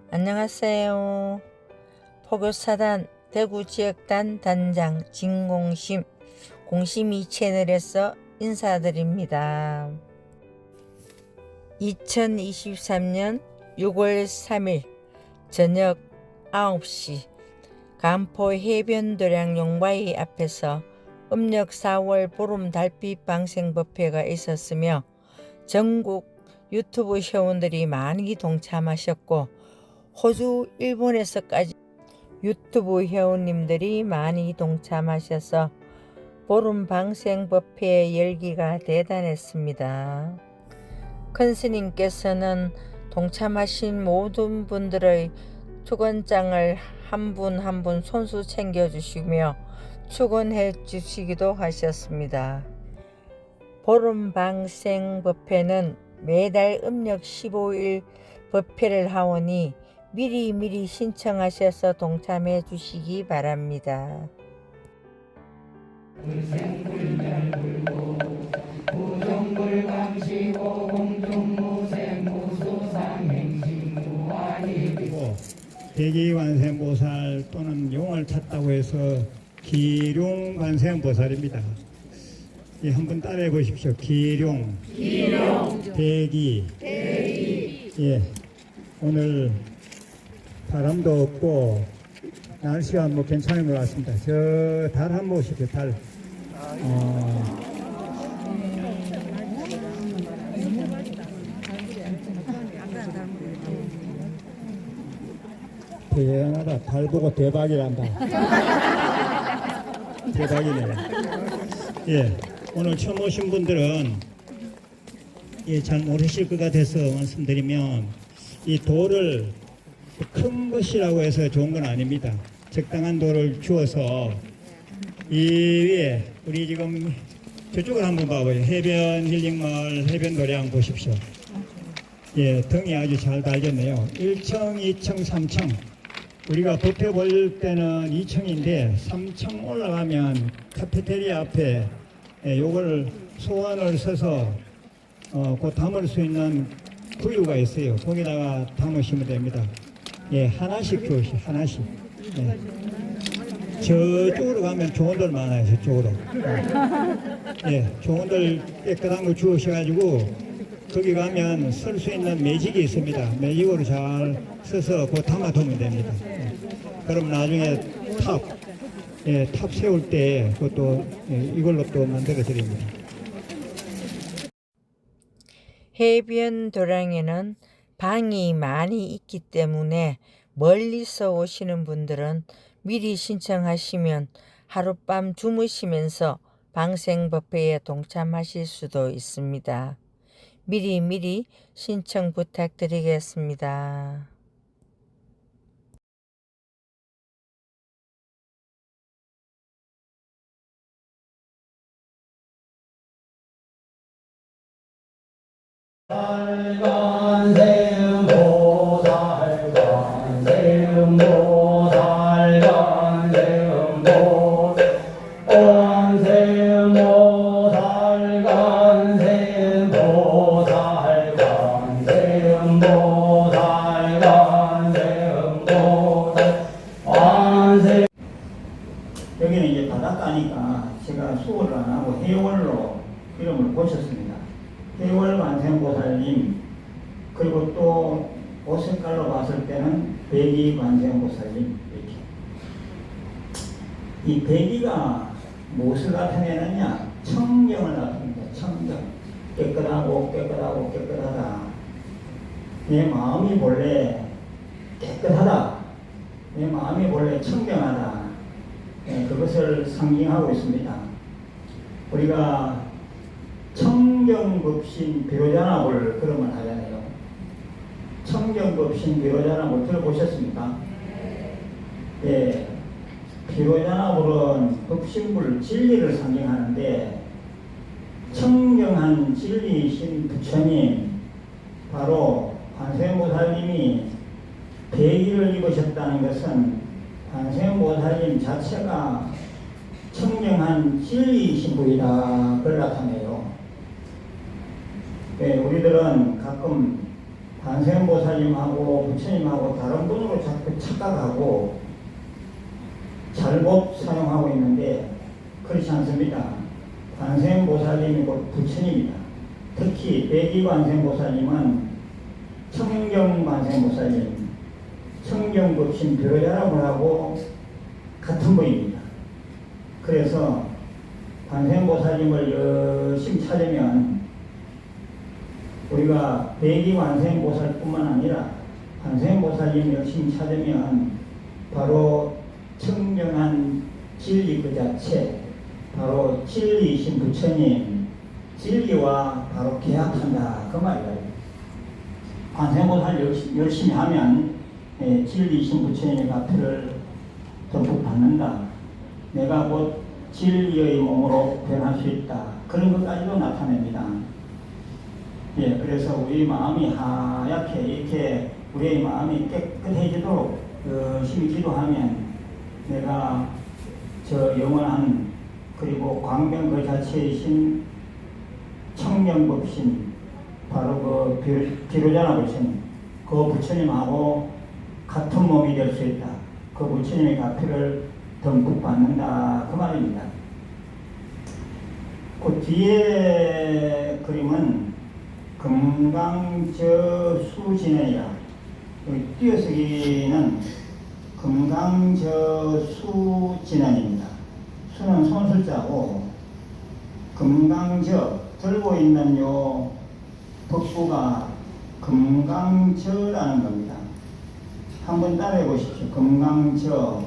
안녕하세요. 포교사단 대구지역단 단장 진공심 공심이 채널에서 인사드립니다. 2023년 6월 3일 저녁 9시 간포 해변도량 용바위 앞에서 음력 4월 보름 달빛 방생법회가 있었으며 전국 유튜브 회원들이 많이 동참하셨고 호주, 일본에서까지 유튜브 회원님들이 많이 동참하셔서 보름 방생법회 열기가 대단했습니다. 큰 스님께서는 동참하신 모든 분들의 축원장을 한 분 한 분 손수 챙겨주시며 축원해 주시기도 하셨습니다. 보름 방생법회는 매달 음력 15일 법회를 하오니 미리 신청하셔서 동참해 주시기 바랍니다. 대기관세음보살 또는 용을 찾다고 해서 기룡관세음보살입니다. 예, 한번 따라해 보십시오. 기룡, 대기. 예, 오늘 바람도 없고 날씨가 괜찮은 것 같습니다. 저 달 한번 보십시오. 달. 대단하다. 달 보고 대박이란다. 대박이네요. 예, 오늘 처음 오신 분들은 잘 모르실 것 같아서 말씀드리면 이 돌을 큰 것이라고 해서 좋은 건 아닙니다. 적당한 돌을 주어서 이 위에 우리 지금 저쪽을 한번 봐봐요. 해변 힐링마을 해변 도량 보십시오. 예, 등이 아주 잘 달렸네요. 1층, 2층, 3층. 우리가 법회 볼 때는 2층인데 3층 올라가면 카페테리아 앞에 요걸 소원을 써서 곧 담을 수 있는 구유가 있어요. 거기다가 담으시면 됩니다. 예, 하나씩 주우시 하나씩. 예. 저쪽으로 가면 좋은 돌 많아요. 저쪽으로. 예, 좋은 돌 깨끗한 거 주우셔가지고 거기 가면 쓸 수 있는 매직이 있습니다. 매직으로 잘 써서 곧 담아두면 됩니다. 예. 그럼 나중에 탑 세울 때 그것도 이걸로 또 만들어 드립니다. 해변 도량에는 방이 많이 있기 때문에 멀리서 오시는 분들은 미리 신청하시면 하룻밤 주무시면서 방생법회에 동참하실 수도 있습니다. 미리 신청 부탁드리겠습니다. 여기는 이제 바닷가니까 제가 수어를 안 하고 해월로 이름을 고쳤습니다. 해월 관세음보살님, 그리고 또 옷 색깔로 봤을 때는 백이 관세음보살님, 이렇게. 이 백이가 무엇을 나타내느냐? 청경을 나타냅니다. 청경. 깨끗하다. 내 마음이 본래 깨끗하다. 내 마음이 본래 청경하다. 그것을 상징하고 있습니다. 우리가 청경법신 비로자나불 그러면 하잖아요. 청경법신 비로자나불 들어보셨습니까? 예, 비로자나불은 법신불 진리를 상징하는데 청경한 진리이신 부처님, 바로 관세음보살님이 배기를 입으셨다는 것은 관세음보살님 자체가 청정한 진리이신 분이다. 그걸 나타내요. 네, 우리들은 가끔 관세음보살님하고 부처님하고 다른 분으로 자꾸 착각하고 잘못 사용하고 있는데 그렇지 않습니다. 관세음보살님이 곧 부처님이다. 특히 백이관세음보살님은 청경관세음보살님, 청경법신 벼자라고 하고 같은 분입니다. 그래서 관세음보살님을 열심히 찾으면 우리가 백이관세음보살뿐만 아니라 관세음보살님 열심히 찾으면 바로 청정한 진리 그 자체, 바로 진리이신 부처님, 진리와 바로 계약한다 그 말이에요. 관세음보살 열심히 하면 진리이신 부처님의 가피를 듬뿍 받는다. 내가 곧 진리의 몸으로 변할 수 있다. 그런 것까지도 나타냅니다. 예, 그래서 우리 마음이 하얗게 이렇게 우리의 마음이 깨끗해지도록 열심히 기도하면 내가 저 영원한 그리고 광명 그 자체이신 청명법신 바로 그 비로자나 부처님 그 부처님하고 같은 몸이 될 수 있다. 그 부처님의 가피를 듬뿍 받는다 그 말입니다. 그 뒤에 그림은 금강저수진해야 여기 띄어쓰기는 금강저수진환입니다. 수는 손술자고 금강저 들고 있는 요 덕구가 금강저라는 겁니다. 한번 따라해 보십시오. 금강저,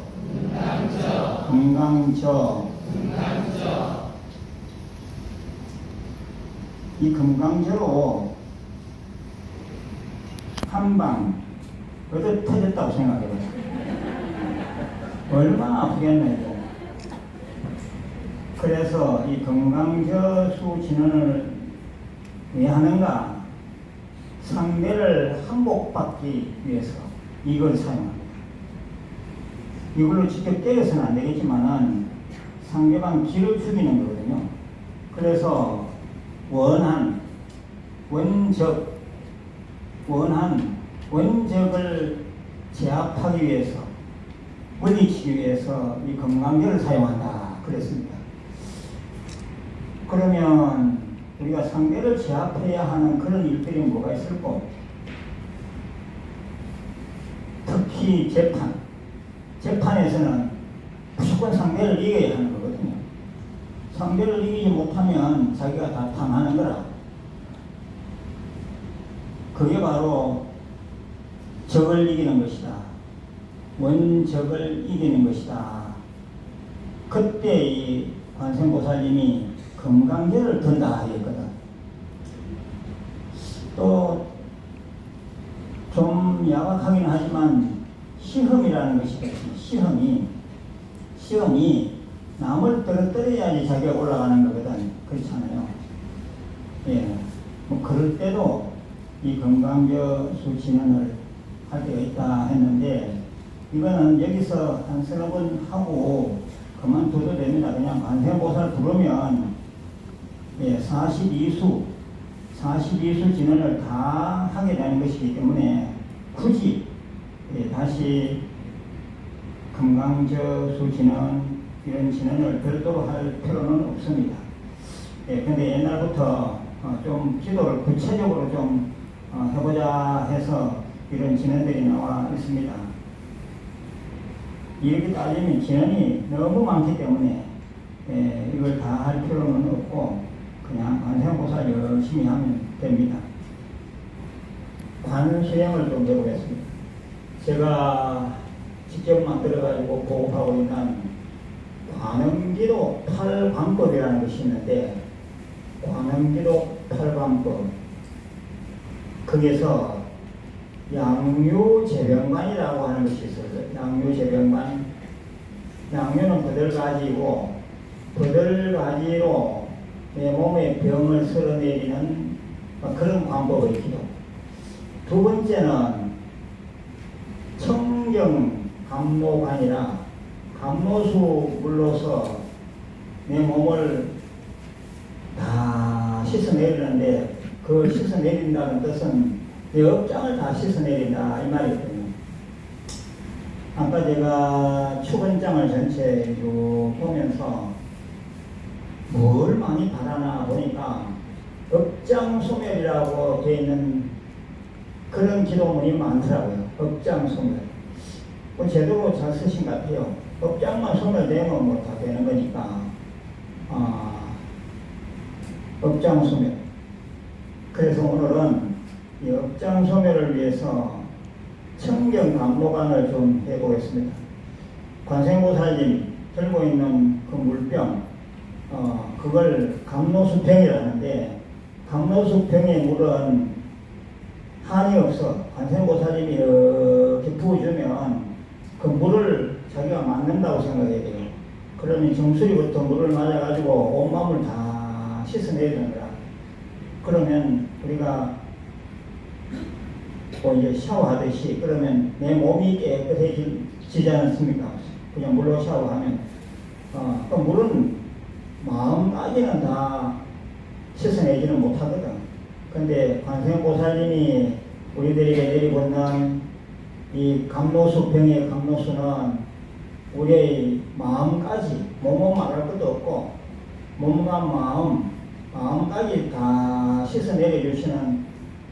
금강저. 이 금강저로 한방 어디 터졌다고 생각해보세요. 얼마나 아프겠네요. 그래서 이 금강저수 진언을 왜 하는가? 상대를 항복받기 위해서 이걸 사용합니다. 이걸로 직접 때려서는 안 되겠지만은 상대방 기를 죽이는 거거든요. 그래서 원한, 원적을 제압하기 위해서, 물리치기 위해서 이 금강저를 사용한다. 그랬습니다. 그러면 우리가 상대를 제압해야 하는 그런 일들이 뭐가 있을까? 특히 재판에서는 무조건 상대를 이겨야 하는 거거든요. 상대를 이기지 못하면 자기가 다 당하는 거라. 그게 바로 적을 이기는 것이다. 원적을 이기는 것이다. 그때 이 관세음보살님이 금강저를 든다 했거든. 또 좀 야박하긴 하지만 시험이라는 것이 있지. 시험이 남을 떨어뜨려야지 자기가 올라가는 거거든. 그렇잖아요. 예. 뭐 그럴 때도 이 금강저수 진언을 할 때가 있다 했는데 이거는 여기서 한 서너 번 하고 그만둬도 됩니다. 그냥 관세음보살 부르면 42수 진언을 다 하게 되는 것이기 때문에 굳이 다시 금강저수 진언 이런 진언을 별도로 할 필요는 없습니다. 근데 옛날부터 좀 기도를 구체적으로 좀 해보자 해서 이런 진언들이 나와 있습니다. 이렇게 따지면 진언이 너무 많기 때문에 이걸 다 할 필요는 없고 그냥 관세음보살 열심히 하면 됩니다. 관수행을 좀 해보겠습니다. 제가 직접 만들어가지고 보급하고 있는 관음기도 8광법이라는 것이 있는데 관음기도 8광법 거기에서 양유재병관이라고 하는 것이 있어요. 양유재병관. 양유는 버들가지이고 버들가지로 내 몸의 병을 쓸어내리는 그런 방법의 기도. 두 번째는 청정감로관이라 감로수 물로서 내 몸을 다 씻어내리는데 그 씻어내린다는 뜻은 이 업장을 다 씻어내린다 이 말이거든요. 아까 제가 축원장을 전체 쭉 보면서 뭘 많이 바라나 보니까 업장 소멸이라고 되어 있는 그런 기도문이 많더라고요. 업장 소멸. 제대로 잘 쓰신 것 같아요. 업장만 소멸되면 뭐 다 되는 거니까. 업장 소멸. 그래서 오늘은 이 업장 소멸을 위해서 청경 감로관을 좀 해보겠습니다. 관세음보살님 들고 있는 그 물병, 그걸 감로수병이라는데, 감로수병의 물은 한이 없어. 관세음보살님이 이렇게 부어주면 그 물을 자기가 맞는다고 생각해야 돼요. 그러면 정수리부터 물을 맞아가지고 온몸을 다 씻어내야 되는 거야. 그러면 우리가 뭐 이제 샤워하듯이 그러면 내 몸이 깨끗해지지 않습니까? 그냥 물로 샤워하면 그 물은 마음까지는 다 씻어내지는 못하거든. 근데 관세음보살님이 우리들에게 내리보는 이 감로수병의 감로수는 우리의 마음까지, 몸은 말할 것도 없고 몸과 마음까지 다 씻어내려주시는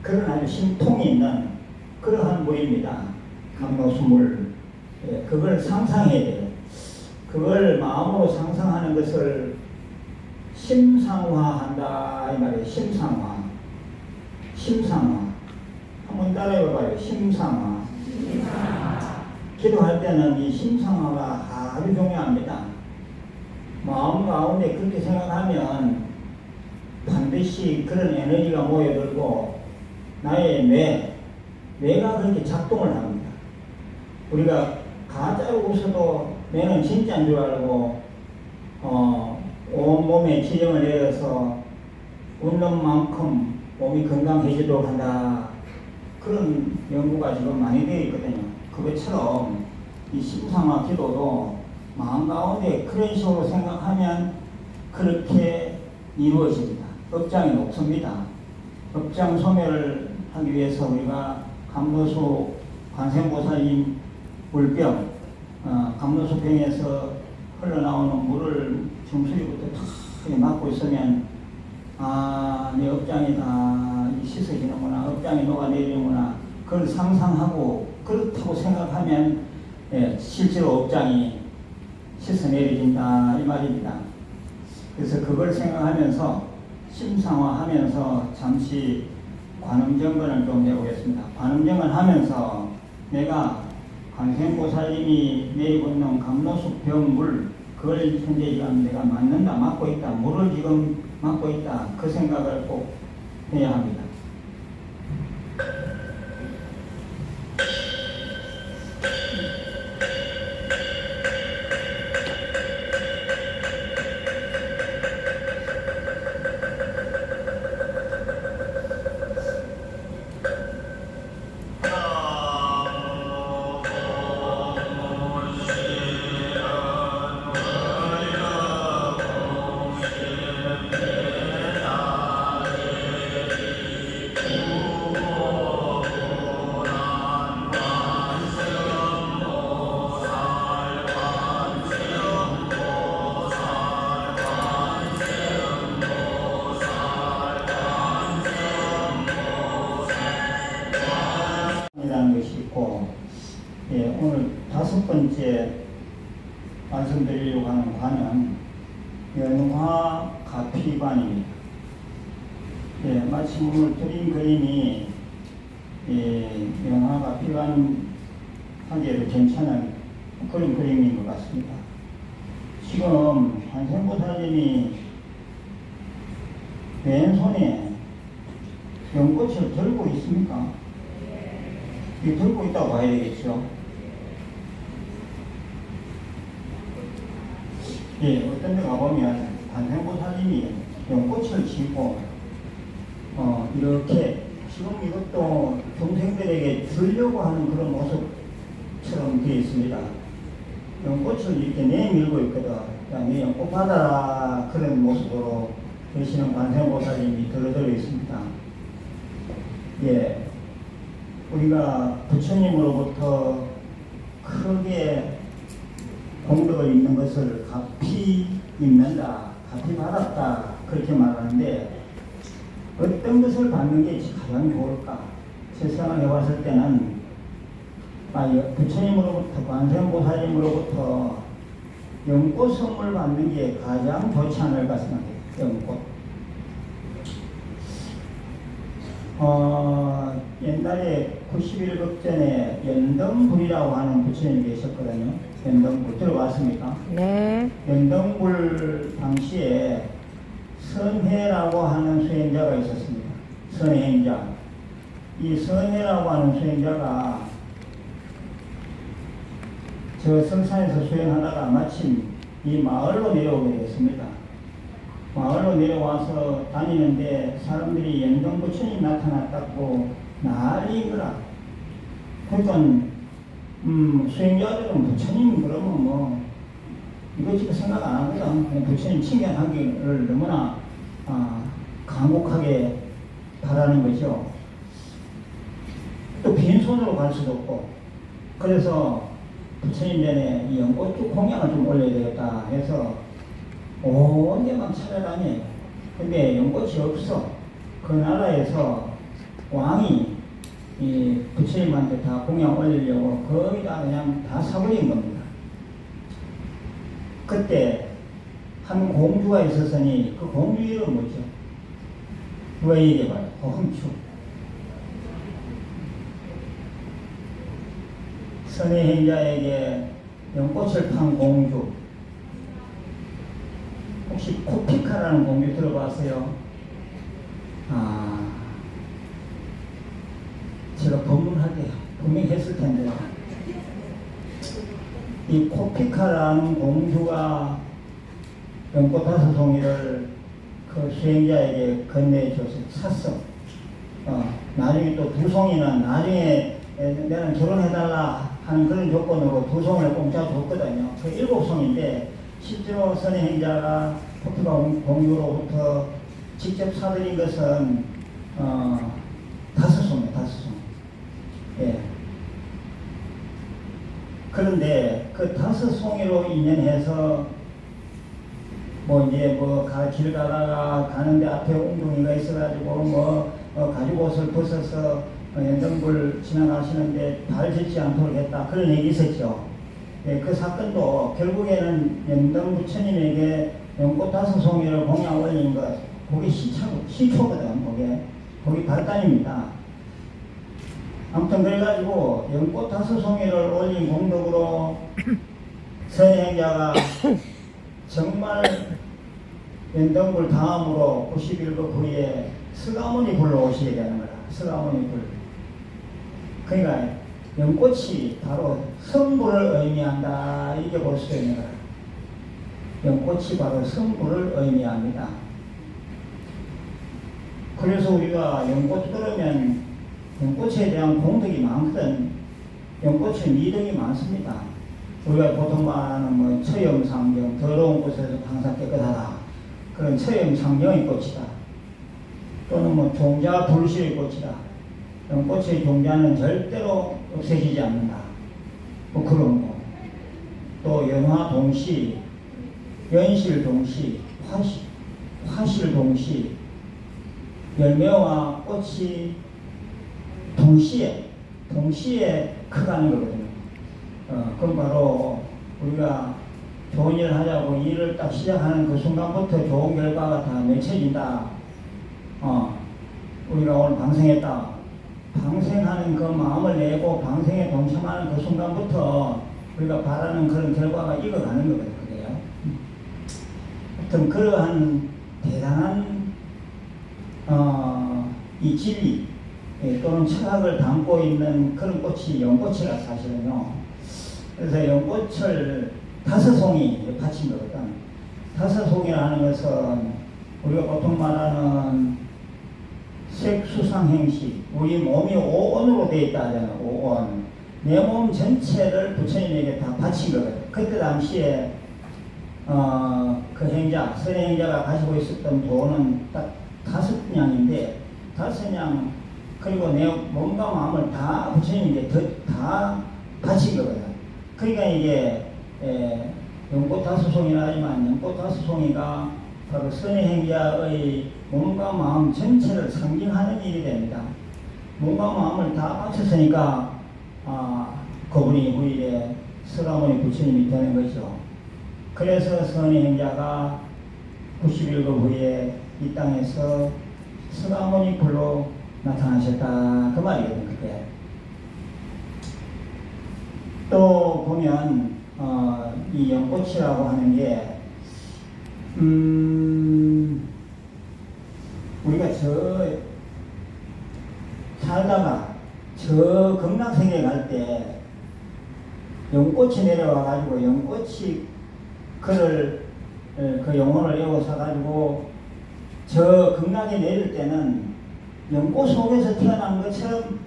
그런 아주 신통이 있는 그러한 물입니다. 감로수물. 예, 그걸 상상해야 돼요. 그걸 마음으로 상상하는 것을 심상화한다 이 말이에요. 심상화. 한번 따라해봐요. 심상화. 기도할 때는 이 심상화가 아주 중요합니다. 마음 가운데 그렇게 생각하면 반드시 그런 에너지가 모여들고 나의 뇌가 그렇게 작동을 합니다. 우리가 가짜로 웃어도 뇌는 진짜인 줄 알고 온몸에 지령을 내려서 웃는 만큼 몸이 건강해지도록 한다. 그런 연구가 지금 많이 되어 있거든요. 그것처럼 이 심상화 기도도 마음 가운데 그런 식으로 생각하면 그렇게 이루어집니다. 업장이 높습니다. 업장 소멸을 하기 위해서 우리가 감로수 관세음보살님 물병, 감로수병에서 흘러나오는 물을 정수리부터 탁 막고 있으면 내 업장이 다 씻어지는구나, 업장이 녹아내리는구나, 그걸 상상하고 그렇다고 생각하면 실제로 업장이 씻어내려진다 이 말입니다. 그래서 그걸 생각하면서 심상화하면서 잠시 관음정건을 좀 해보겠습니다. 관음정건 하면서 내가 관세음보살님이 내리고 있는 감로수병 물, 그걸 현재 지금 내가 맞는다, 맞고 있다, 물을 지금 맞고 있다, 그 생각을 꼭 해야 합니다. 이라는 것이 있고, 오늘 5번째 말씀드리려고 하는 관은 연화가피관입니다. 마침 오늘 드린 그림이 연화가피관 하기에도 괜찮은 그런 그림인 것 같습니다. 지금 관세음보살님이 왼손에 연꽃을 들고 있습니까? 이 들고 있다고 봐야 되겠죠. 어떤 데 가보면 관세음보살님이 연꽃을 쥐고 이렇게 지금 이것도 중생들에게 주려고 하는 그런 모습처럼 되어 있습니다. 연꽃을 이렇게 내밀고 있거든. 네 연꽃 받아라, 그런 모습으로 계시는 관세음보살님이 들어들어 있습니다. 우리가 부처님으로부터 크게 공덕을 입는 것을 갚이 입는다, 갚이 받았다 그렇게 말하는데 어떤 것을 받는 게 가장 좋을까? 세상을 해봤을 때는 부처님으로부터 관세음보살님으로부터 연꽃 선물 받는 게 가장 좋지 않을까 생각해요. 연꽃. 옛날에 91극 전에 연등불이라고 하는 부처님이 계셨거든요. 연등불 들어봤습니까? 네. 연등불 당시에 선해라고 하는 수행자가 있었습니다. 선해행자. 이 선해라고 하는 수행자가 저 성산에서 수행하다가 마침 이 마을로 내려오게 됐습니다. 마을로 내려와서 다니는데 사람들이 연등부처님 나타났다고 난리인 거라. 그러니까 수행자들은 부처님 그러면 뭐 이것저것 생각 안 하거든. 부처님 칭찬하기를 너무나 간곡하게 바라는 거죠. 또 빈손으로 갈 수도 없고. 그래서 부처님 전에 이 연꽃 공양을 좀 올려야 되겠다 해서 온 데만 찾아다녀요. 근데 연꽃이 없어. 그 나라에서 왕이 이 부처님한테 다 공양 올리려고 거의 다 그냥 다 사버린 겁니다. 그때 한 공주가 있었으니 그 공주 이름은 뭐죠? 왜 이래봐요? 홍추. 선해행자에게 연꽃을 판 공주. 혹시 코피카라는 공주 들어봤어요? 제가 법문할게요. 분명히 했을 텐데요. 이 코피카라는 공주가 연꽃 5송이를 그 수행자에게 건네줘서 샀어. 나중에 또 2송이는 나중에 내가 결혼해달라 하는 그런 조건으로 2송이를 공짜 줬거든요. 그 7송인데 실제로 선행자가 코피카 공주로부터 직접 사들인 것은 5송이에요. 5송. 예. 그런데 그 5송이로 인연해서 길 가다가 가는데 앞에 웅둥이가 있어가지고 가죽 옷을 벗어서 연등불 지나가시는데 발 젖지 않도록 했다. 그런 얘기 있었죠. 예, 그 사건도 결국에는 연등부처님에게 연꽃 5송이를 공양 올린 것, 그게 시초거든. 그게 발단입니다. 아무튼 그래가지고 연꽃 5송이를 올린 공덕으로 선행자가 정말 연등불 다음으로 91급 후에 스가모니 불로 오시게 되는 거라. 스가모니 불. 그러니까 연꽃이 바로 성불을 의미한다. 이렇게 볼 수 있는 거라. 연꽃이 바로 성불을 의미합니다. 그래서 우리가 연꽃 들으면 연꽃에 대한 공덕이 많거든. 연꽃은 미덕이 많습니다. 우리가 보통 말하는 처염상경, 더러운 곳에서 항상 깨끗하다. 그런 처염상경의 꽃이다. 또는 종자 불실의 꽃이다. 연꽃의 종자는 절대로 없애지지 않는다. 그런 거. 또 연화동시, 연실동시, 화실동시, 열매와 꽃이 동시에 커가는 거거든요. 그럼 바로 우리가 좋은 일을 하자고 일을 딱 시작하는 그 순간부터 좋은 결과가 다 맺혀진다. 우리가 오늘 방생했다. 방생하는 그 마음을 내고 방생에 동참하는 그 순간부터 우리가 바라는 그런 결과가 익어가는 거거든요. 하여튼 그러한 대단한 이 진리 또는 철학을 담고 있는 그런 꽃이 연꽃이라 사실은요. 그래서 연꽃을 5송이 바친 거거든. 5송이라는 것은 우리가 보통 말하는 색수상행시, 우리 몸이 5원으로 되어 있다 하잖아요. 5원. 내 몸 전체를 부처님에게 다 바친 거거든. 그때 당시에 그 행자, 선행자가 가지고 있었던 돈은 딱 5냥인데 5냥, 그 그리고 내 몸과 마음을 다 부처님께 다 바친 거거든. 그러니까 이게 연꽃다수송이라 하지만 연꽃다수송이가 바로 선의 행자의 몸과 마음 전체를 상징하는 일이 됩니다. 몸과 마음을 다 바쳤으니까 그분이 후일에 서가모니 부처님이 되는 거죠. 그래서 선의 행자가 91급 후에 이 땅에서 서가모니 불로 나타나셨다 그 말이거든. 그게 또 보면 이 연꽃이라고 하는 게 우리가 살다가 저 극락세계에 갈 때 연꽃이 내려와 가지고 연꽃이 그를 그 영혼을 에워서 가지고 저 극락에 내릴 때는 연꽃 속에서 태어난 것처럼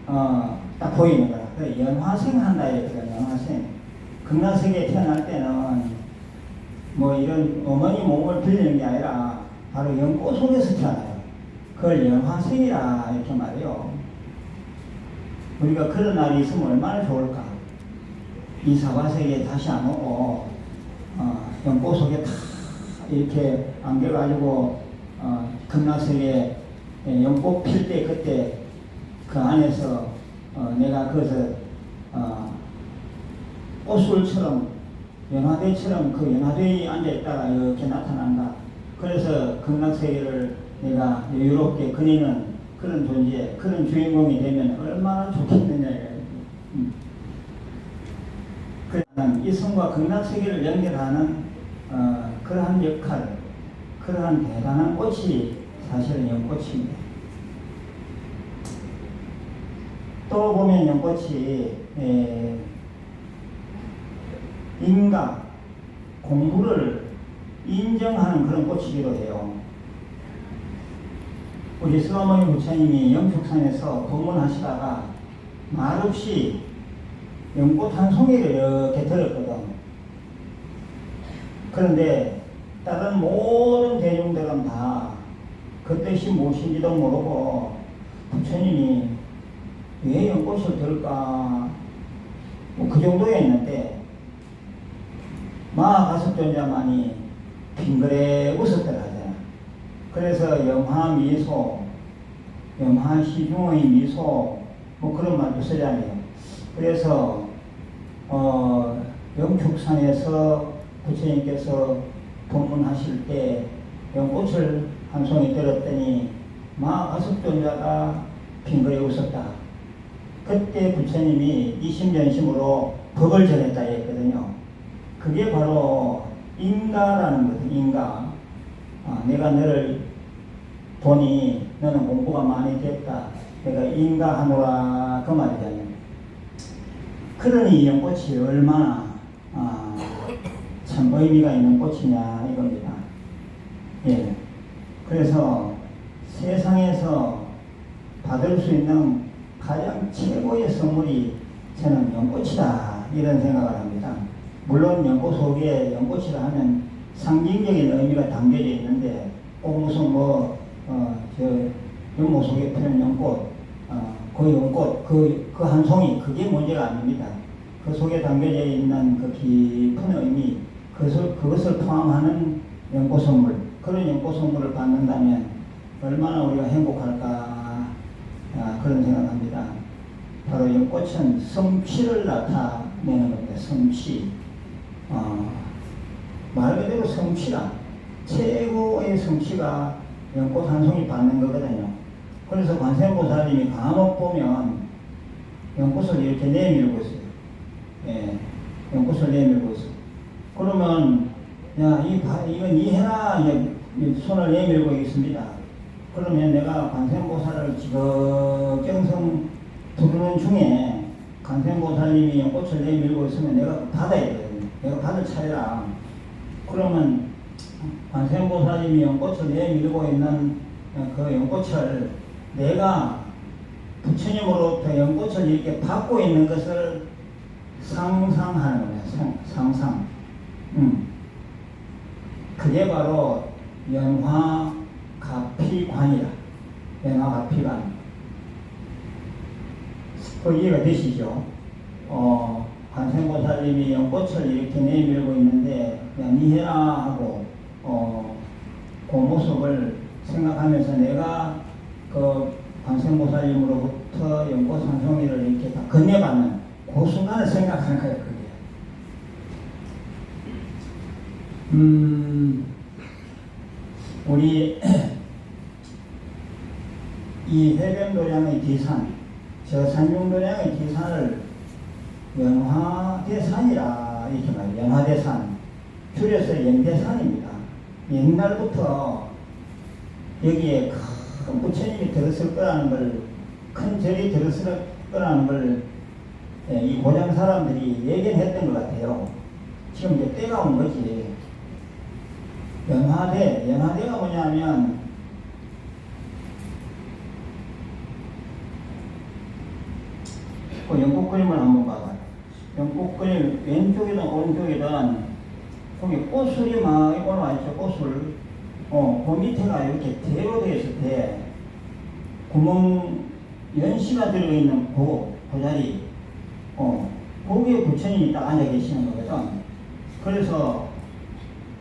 딱 보이는 거야. 그 연화생 한다 이랬거든. 연화생. 극락세계에 태어날 때는 뭐 이런 어머니 몸을 빌리는 게 아니라 바로 연꽃 속에서 태어나요. 그걸 연화생이라 이렇게 말해요. 우리가 그런 날이 있으면 얼마나 좋을까. 이 사바세계에 다시 안 오고 연꽃 속에 다 이렇게 안겨가지고 극락세계에 연꽃 필 때 그때 그 안에서 내가 그것을 꽃술처럼 연화대처럼 그 연화대에 앉아있다가 이렇게 나타난다. 그래서 극락세계를 내가 여유롭게 그리는 그런 존재, 그런 주인공이 되면 얼마나 좋겠느냐. 이 성과 극락세계를 연결하는 그러한 역할, 그러한 대단한 꽃이 사실은 연꽃입니다. 또 보면 연꽃이 인가, 공부를 인정하는 그런 꽃이기도 해요. 우리 서가모니 부처님이 영축산에서 법문하시다가 말없이 연꽃 한 송이를 이렇게 들었거든. 그런데 다른 모든 대중들은 다 그 뜻이 무엇인지도 모르고 부처님이 왜 연꽃을 들을까 뭐 그 정도였는데 마가섭존자만이 빙그레 웃었더라 하잖아. 그래서 영화미소, 영화시중의 미소 뭐 그런 말도 쓰잖아요. 그래서 영축산에서 부처님께서 법문하실 때 연꽃을 한 송이 들었더니 마가섭존자가 빙그레 웃었다. 그때 부처님이 이심전심으로 법을 전했다 했거든요. 그게 바로 인가라는 거죠. 인가. 내가 너를 보니 너는 공부가 많이 됐다. 내가 인가하노라 그 말이잖아요. 그러니 이 연꽃이 얼마나 참 의미가 있는 꽃이냐 이겁니다. 예. 그래서 세상에서 받을 수 있는 가장 최고의 선물이 저는 연꽃이다 이런 생각을 합니다. 물론 연꽃 속에 연꽃이라 하면 상징적인 의미가 담겨져 있는데 꼭 무슨 연못 속에 피는 연꽃, 그 연꽃, 그 한 송이 그게 문제가 아닙니다. 그 속에 담겨져 있는 그 깊은 의미, 그것을 포함하는 연꽃 선물, 그런 연꽃 선물을 받는다면 얼마나 우리가 행복할까 그런 생각합니다. 바로 연꽃은 성취를 나타내는 겁니다. 성취. 말 그대로 성취라. 최고의 성취가 연꽃 한 송이 받는 거거든요. 그래서 관세음보살님이 간혹 보면 연꽃을 이렇게 내밀고 있어요. 예, 연꽃을 내밀고 있어요. 그러면 야, 이건 이해라. 손을 내밀고 있습니다. 그러면 내가 관세음보살을 지극정성 부르는 중에 관세음보살님이 연꽃을 내밀고 있으면 내가 받아야 되거든요. 내가 받을 차례라. 그러면 관세음보살님이 연꽃을 내밀고 있는 그 연꽃을 내가 부처님으로부터 연꽃을 이렇게 받고 있는 것을 상상하는 거예요. 상상. 그게 바로 연화가피관이라. 연화가피관. 그 이해가 되시죠? 관세음보살님이 연꽃을 이렇게 내밀고 있는데 그냥 니해라 하고 그 모습을 생각하면서 내가 그 관세음보살님으로부터 연꽃 한 송이를 이렇게 다 건네받는 그 순간을 생각하는 거예요. 그게. 우리 이 해변도량의 뒤산, 저 산중도량의 뒤산을 연화대산이라 이렇게 말해요. 연화대산, 줄여서 연대산입니다. 옛날부터 여기에 큰 부처님이 들었을 거라는 걸, 큰 절이 들었을 거라는 걸 이 고장 사람들이 예견했던 것 같아요. 지금 이제 때가 온 거지. 연화대가 뭐냐면 그 연꽃 그림을 한번 봐봐요. 연꽃 그림 왼쪽이든 오른쪽이든 거기 꽃술이 막 올라와 있죠. 꽃술. 그 밑에가 이렇게 대로 되어 있을 때 구멍 연시가 들어있는 그 자리 거기에 부처님이 딱 앉아 계시는 거거든. 그래서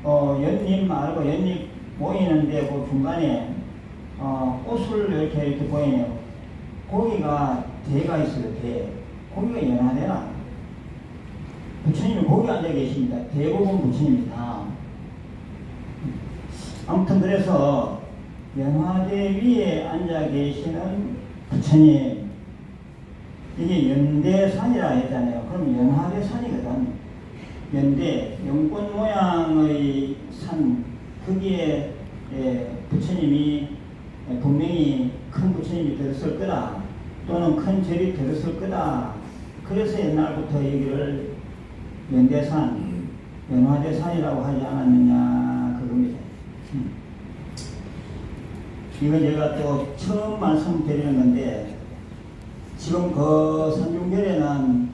연잎 말고 연잎 보이는데 그 중간에 꽃을 이렇게 보이네요. 거기가 대가 있어요. 대. 거기가 연화대라. 부처님이 거기 앉아 계십니다. 대부분 부처님이다. 아무튼 그래서 연화대 위에 앉아 계시는 부처님, 이게 연대산이라 했잖아요. 그럼 연화대산이거든. 연대, 연꽃 모양의 산, 거기에 부처님이 분명히 큰 부처님이 들었을 거다. 또는 큰 절이 들었을 거다. 그래서 옛날부터 여기를 연대산, 연화대산이라고 하지 않았느냐 그겁니다. 이건 제가 또 처음 말씀드리는 건데 지금 그 산중별에는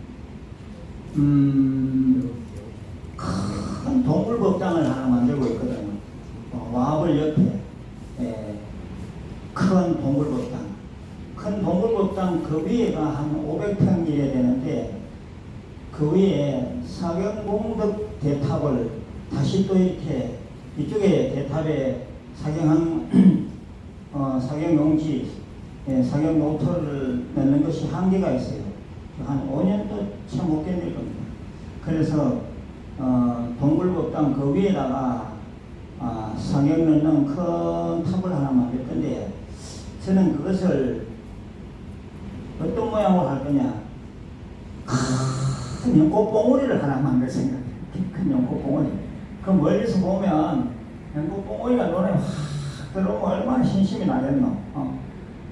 큰 동굴법당을 하나 만들고 있거든요. 와불 옆에 큰 동굴법당. 큰 동굴법당 그 위에가 한 500평이래야 되는데 그 위에 사경공덕 대탑을 다시 또 이렇게 이쪽에 대탑에 사경용지, 사경노토를 넣는 것이 한계가 있어요. 한 5년도 참 못 견딜 겁니다. 그래서 동굴법당 그 위에다가 사경 넣는 큰 탑을 하나 만들 건데 저는 그것을 어떤 모양으로 할 거냐, 큰 연꽃봉오리를 하나 만들 생각이에요. 큰 연꽃봉오리. 그 멀리서 보면 연꽃봉오리가 눈에 확 들어오면 얼마나 신심이 나겠노.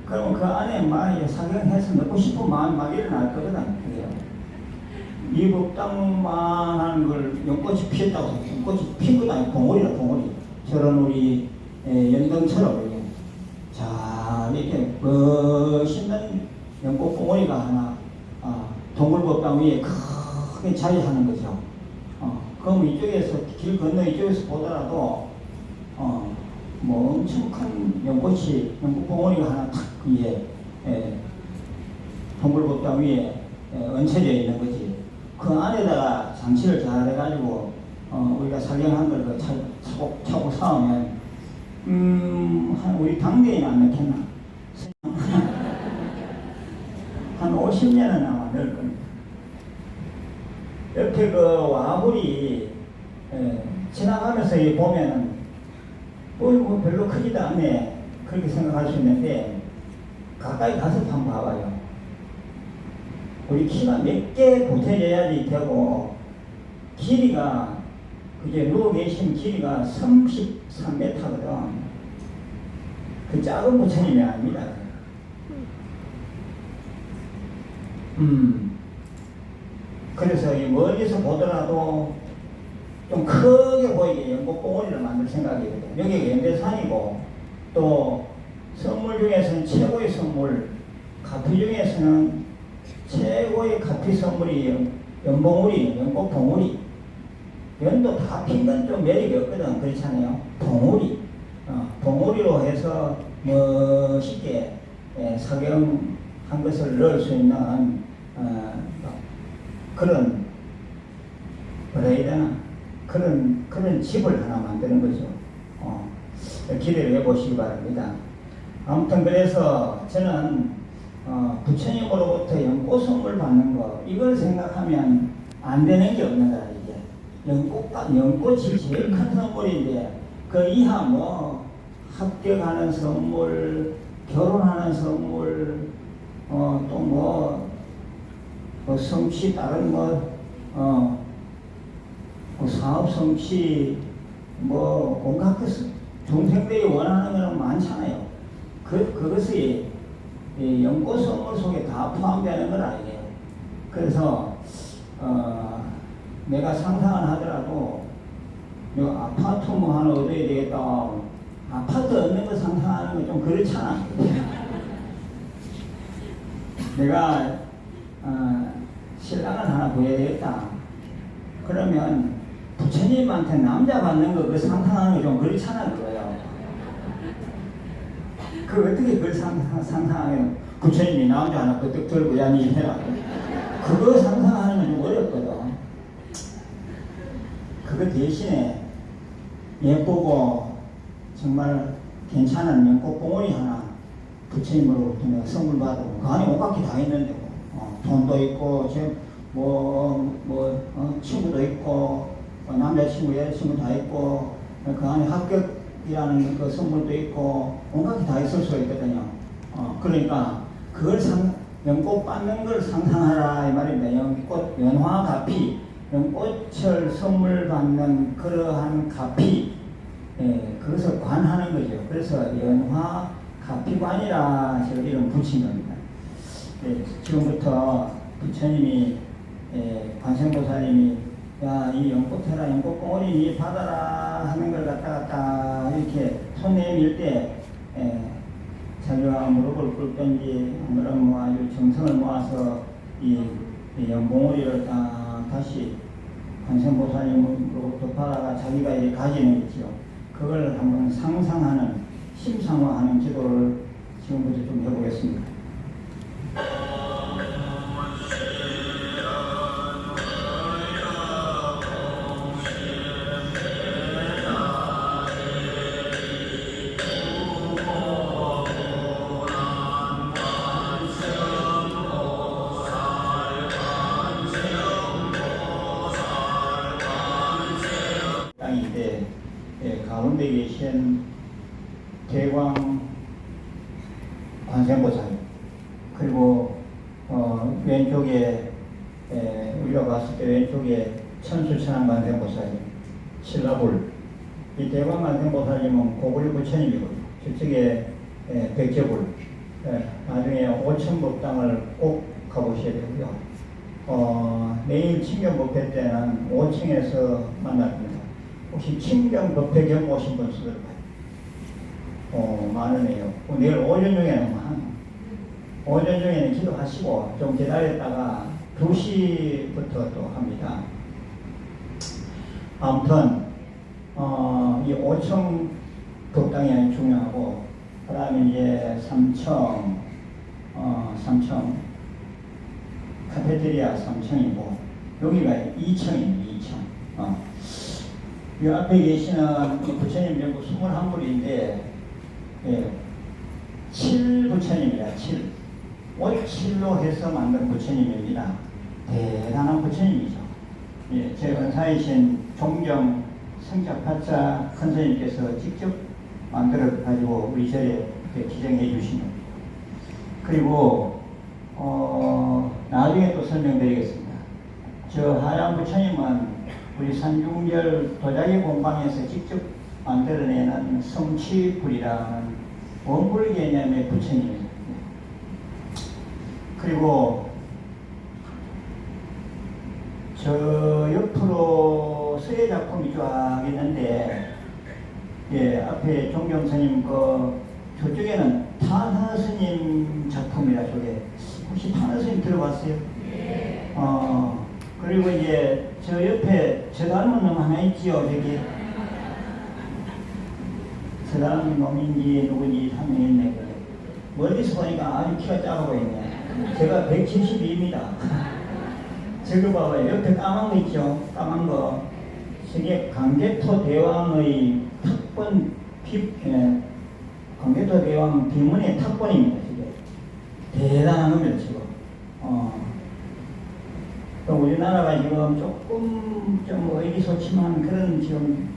그러면 그 안에 막 사경해서 넣고 싶은 마음이 막 일어날 거거든. 그게요. 이 법당만 하는 걸 연꽃이 피었다고 해서 연꽃이 핀 것도 아니고 봉오리라, 봉오리. 저런 우리 연등처럼 이렇게. 자, 이렇게 멋있는 연꽃 봉오리가 하나 동굴법당 위에 크게 자리하는 거죠. 그럼 이쪽에서 길 건너 이쪽에서 보더라도 뭐 엄청 큰 연꽃 봉오리가 하나 탁 위에 동굴법당 위에 얹혀져 있는 거지. 그 안에다가 장치를 잘 해가지고 우리가 사경한 걸 차곡차곡 쌓으면 우리 당대에는 안 넣겠나? 한 50년은 아마 넣을 겁니다. 이렇게 그 와불이 지나가면서 보면은 뭐 별로 크지도 않네 그렇게 생각할 수 있는데 가까이 가서 한번 봐봐요. 우리 키가 몇 개 보태져야지 되고 길이가 그게 누워 계신 길이가 33m거든. 그 작은 부처님이 아닙니다. 그래서 이 멀리서 보더라도 좀 크게 보이게 연꽃봉오리를 만들 생각이거든요. 여기가 연대산이고 또 선물 중에서는 최고의 선물, 가피 중에서는 최고의 가피 선물이 연봉오리, 연꽃봉오리. 연도 다 핀 건 좀 매력이 없거든. 그렇잖아요. 봉오리. 봉오리로 해서 멋있게 사경한 것을 넣을 수 있는 그런 뭐라 해야 되나 그런 집을 하나 만드는 거죠. 기대를 해보시기 바랍니다. 아무튼 그래서 저는 부처님으로부터 연꽃 선물 받는 거 이걸 생각하면 안 되는 게 없는 거야. 이게 연꽃이 제일 큰 선물인데 그 이하 뭐 합격하는 선물, 결혼하는 선물, 또 성취 다른 사업 성취 온갖 것 동생들이 원하는 거는 많잖아요. 그것이 이 연꽃 선물 속에 다 포함되는 거라 이게. 그래서 내가 상상을 하더라도 요 아파트 뭐 하나 얻어야 되겠다. 아파트 얻는 거 상상하는 거 좀 그렇잖아. 내가 신랑을 하나 구해야 되겠다. 그러면 부처님한테 남자 받는 거 그 상상하는 거 좀 그렇잖아 그거요. 그 어떻게 그걸 상상하면 부처님이 남자 하나 그뜩 들고 야니 해라. 그거 상상하는 건 좀 어렵거든. 그거 대신에 예쁘고 정말 괜찮은 연꽃봉오리 하나 부처님으로부터 내가 선물 받고 그 안에 온갖 게 다 있는데 돈도 있고 친구도 있고 남자친구 여자친구 다 있고 그 안에 합격이라는 그 선물도 있고 온갖 게 다 있을 수 있거든요. 그러니까 그걸 연꽃 받는 걸 상상하라 이 말입니다. 연화가피 연꽃을 선물 받는 그러한 가피 그것을 관하는 거죠. 그래서 연화가피관이라 제가 이름 붙인 겁니다. 지금부터 부처님이 관세음보살님이 야 이 연꽃해라 연꽃봉오리 니 받아라 하는 걸 갖다 이렇게 손 내밀 때 자기가 무릎을 꿇든지 아니면 아주 정성을 모아서 이 연봉오리를 다시 관세음보살님으로부터 받아가 자기가 이제 가지는 거죠. 그걸 한번 상상하는 심상화하는 기도를 지금부터 좀 해보겠습니다. 땅인데 가운데 계신 대광 관세음보살 그리고 왼쪽에 우리가 봤을 때 왼쪽에 천수천왕 관세음보살 신라불 이 대광 관세음보살님은 고구려 부처님이고 저쪽에 백제불 나중에 오천법당을 꼭 가보셔야 되고요. 내일 친경법회 때는 5층에서 만납니다. 혹시 친경법회 경험 오신 분 수들까요? 많으네요. 내일 오전 중에는 오전 중에는 기도하시고 좀 기다렸다가 2시부터 또 합니다. 아무튼 이 5층 법당이 중요하고 그 다음에 이제 3층 카페테리아 3층이고 여기가 2층입니다. 2층. 이 앞에 계시는 부처님 전부 21분인데 7부처님이라 7. 57로 해서 만든 부처님입니다. 대단한 부처님이죠. 제 은사이신 종경 성작파자 큰 스님께서 직접 만들어 가지고 우리 절에 기증해 주신 겁니다. 그리고 나중에 또 설명드리겠습니다. 저 하얀 부처님은 우리 산중절 도자기 공방에서 직접 만들어내는 성취불이라는 원불 개념의 부처님입니다. 그리고 저 옆으로 서예 작품이 쫙 있는데 앞에 종경스님 저쪽에는 탄허스님 작품이라 저게 혹시 탄허스님 들어봤어요? 네. 그리고 이제 저 옆에 저 닮은 놈 하나 있지요. 저기 저 닮은 놈인지 누군지 한 명 있네. 멀리서 보니까 아주 키가 작아 보이네. 제가 172입니다. 저거 봐봐요. 옆에 까만 거 있죠? 까만 거. 저게 강개토 대왕의 탁본 강개토 대왕 비문의 탁본입니다. 저게 대단한 겁니다. 지금. 우리나라가 지금 조금 좀 의기소침한 그런 지금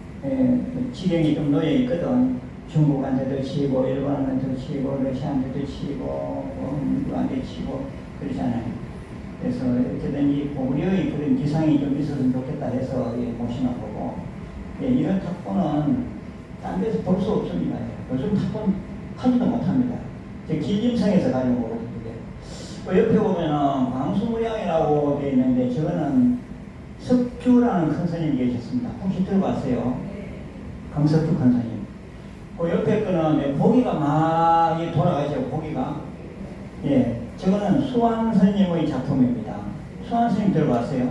지경이 좀 놓여 있거든. 중국한테도 치고, 일본한테도 치고, 러시아한테도 치고, 미국한테 치고, 그러잖아요. 그래서 어쨌든 우리의 그런 기상이 좀 있었으면 좋겠다 해서 모시는 거고, 이런 탁본은 딴 데서 볼 수 없습니다. 요즘 탁본 하지도 못합니다. 길림성에서 가지고 오거든요. 옆에 보면은 광수무량이라고 되어 있는데, 저거는 석주라는 큰 스님이 계셨습니다. 혹시 들어봤어요? 강석주 큰 스님. 그 옆에 거는 고기가 막 돌아가죠, 고기가. 예, 저거는 수완 스님의 작품입니다. 수완 스님 들어봤어요?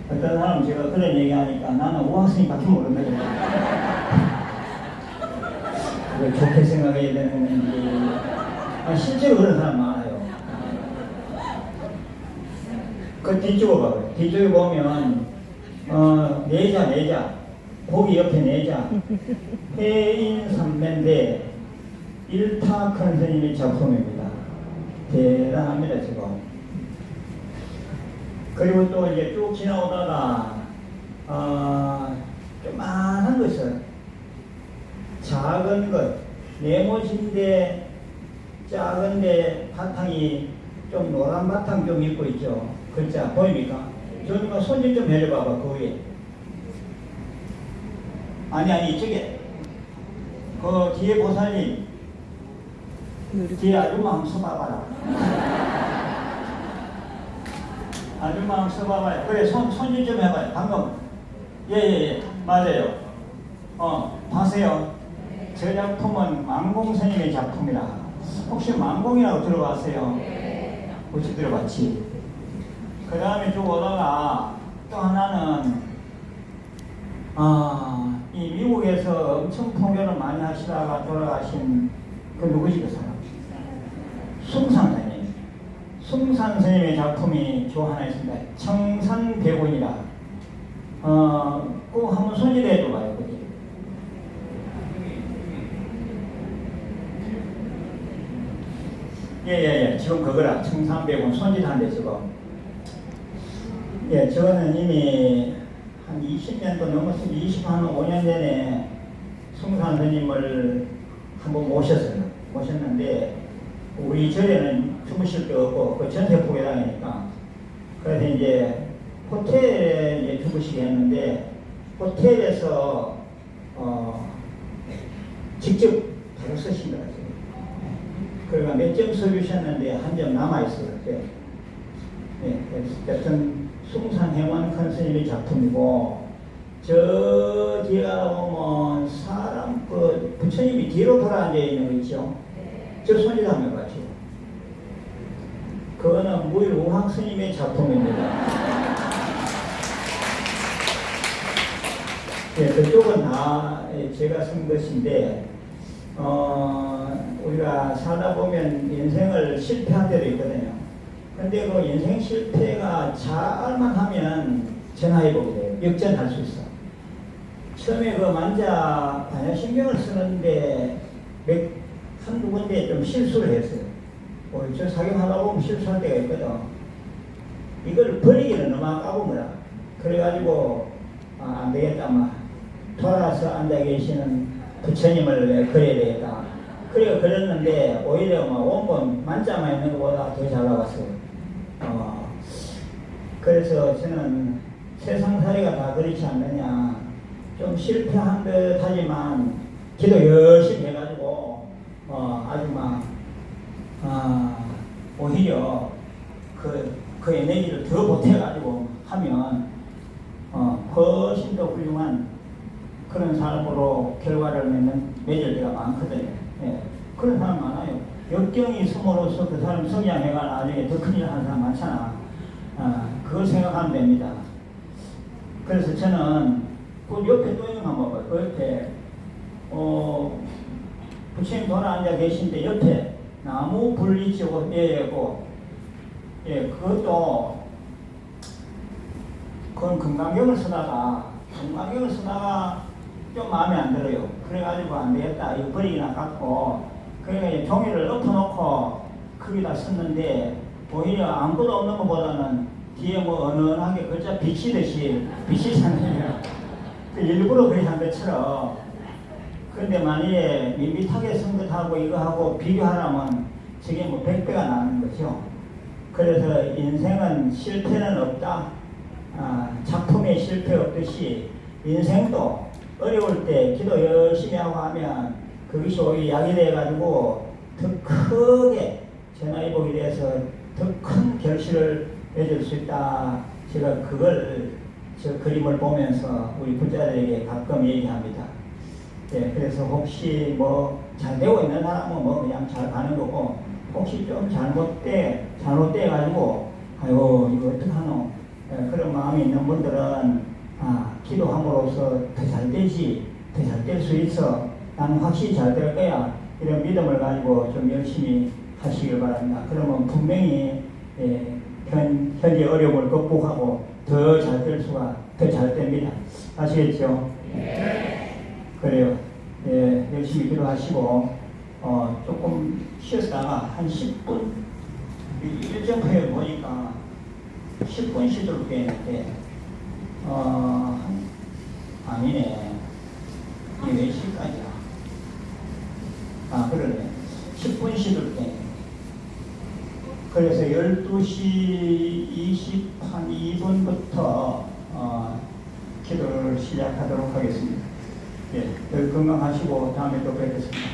어떤 사람 제가 그런 얘기하니까 나는 우학 스님밖에 모른다. 그걸 좋게 생각해야 되는 건지. 실제로 그런 사람 많아요. 그 뒤쪽에 봐봐요. 뒤쪽에 보면 내자. 고기 옆에 내자. 해인삼매인데 일타 큰 스님의 작품입니다. 대단합니다, 지금. 그리고 또 이제 쭉 지나오다가 조그만한 것은 작은 것, 네모진데 작은데 바탕이 좀 노란 바탕 좀 있고 있죠. 글자 보입니까? 저는 손질 좀 해줘봐봐, 그 위에. 아니 이쪽에 그 뒤에 보살님 뒤에 아줌마 한번 써봐봐라. 아줌마 한번 써봐봐요. 그래 손질 좀 해봐요. 방금 예 맞아요. 봐세요. 저 작품은 망공스님의 작품이라. 혹시 망공이라고 들어봤어요? 혹시 들어봤지? 그 다음에 쭉 오다가 또 하나는 이 미국에서 엄청 통역을 많이 하시다가 돌아가신 그 누구지 그 사람? 숭산 선생님. 숭산 선생님의 작품이 저 하나 있습니다. 청산백운이라. 꼭 한번 손질해 줘봐요. 거기. 예. 지금 그거라. 청산백운 손질한데 지금. 예, 저는 이미 한 20년도 넘었습니다. 한 5년 전에 숭산 스님을 한번 모셨는데 우리 절에는 주무실 데 없고 그 전세 포교당이니까 그래서 이제 호텔에 이제 주무시게 했는데 호텔에서 직접 바로 쓰신 것 같아요. 그러니까 몇 점 써주셨는데 한 점 남아있어요. 네, 어쨌든 숭산해만 큰 스님의 작품이고 저 뒤에 가보면 사람 그 부처님이 뒤로 돌아 앉아 있는 거 있죠. 저 손이라면 같죠. 그거는 무일우학 스님의 작품입니다. 예, 그쪽은 다 제가 쓴 것인데 우리가 살다 보면 인생을 실패한 데도 있거든요. 근데 그 인생 실패가 잘만 하면 전화해보게 돼요. 역전할 수 있어. 처음에 그 만자 반야신경을 쓰는데 한두 군데 좀 실수를 했어요. 저 사경하다 보면 실수할 때가 있거든. 이걸 버리기는 너무 아까운 거라. 그래가지고 안 되겠다. 돌아서 앉아 계시는 부처님을 그려야 되겠다. 그래 그렸는데 오히려 원본 만자만 있는 것보다 더 잘 나왔어요. 그래서 저는 세상살이가 다 그렇지 않느냐. 좀 실패한 듯 하지만 기도 열심히 해가지고 아주 오히려 그 에너지를 더 보태가지고 하면 훨씬 더 훌륭한 그런 삶으로 결과를 맺을 때가 많거든요. 예, 그런 사람 많아요. 역경이 있음으로써 그 사람 성장해가 나중에 더 큰일 하는 사람 많잖아. 그걸 생각하면 됩니다. 그래서 저는 그 옆에 또 있는 거 한번 봐요. 그 옆에 부처님 돌아 앉아 계신데 옆에 나무 분리지구 예고 예 그것도 그건 금강경을 쓰다가 좀 마음에 안 들어요. 그래가지고 안 되겠다. 이거 버리기나 갖고 그러니까 종이를 엎어놓고 거기다 썼는데 오히려 아무것도 없는 것보다는 뒤에 뭐 은은하게 글자 비치잖아요. 그 일부러 그리 한 것처럼. 그런데 만약에 밋밋하게 쓴 것하고 이거하고 비교하라면 저게 뭐 100배가 나는 거죠. 그래서 인생은 실패는 없다. 작품에 실패 없듯이 인생도 어려울 때 기도 열심히 하고 하면 그것이 오히려 약이 돼가지고 더 크게 전화위복이 돼서 더 큰 결실을 맺을 수 있다. 제가 그걸 저 그림을 보면서 우리 부자들에게 가끔 얘기합니다. 예, 그래서 혹시 뭐 잘 되고 있는 사람은 뭐 그냥 잘 가는 거고 혹시 좀 잘못돼 가지고 아이고 이거 어떡하노 그런 마음이 있는 분들은 기도함으로써 더 잘 되지 더 잘 될 수 있어 나는 확실히 잘 될 거야 이런 믿음을 가지고 좀 열심히 하시길 바랍니다. 그러면 분명히 현재 어려움을 극복하고 더 잘 될 수가 더 잘 됩니다. 아시겠죠? 그래요. 예, 열심히 기도하시고 조금 쉬었다가 한 10분 일정표에 보니까 10분 쉬도록 되어 있는데 아니네. 이게 몇 시까지야? 그러네. 10분 쉬도록 되어 있네. 그래서 12시 22분부터 기도를 시작하도록 하겠습니다. 예, 건강하시고 다음에 또 뵙겠습니다.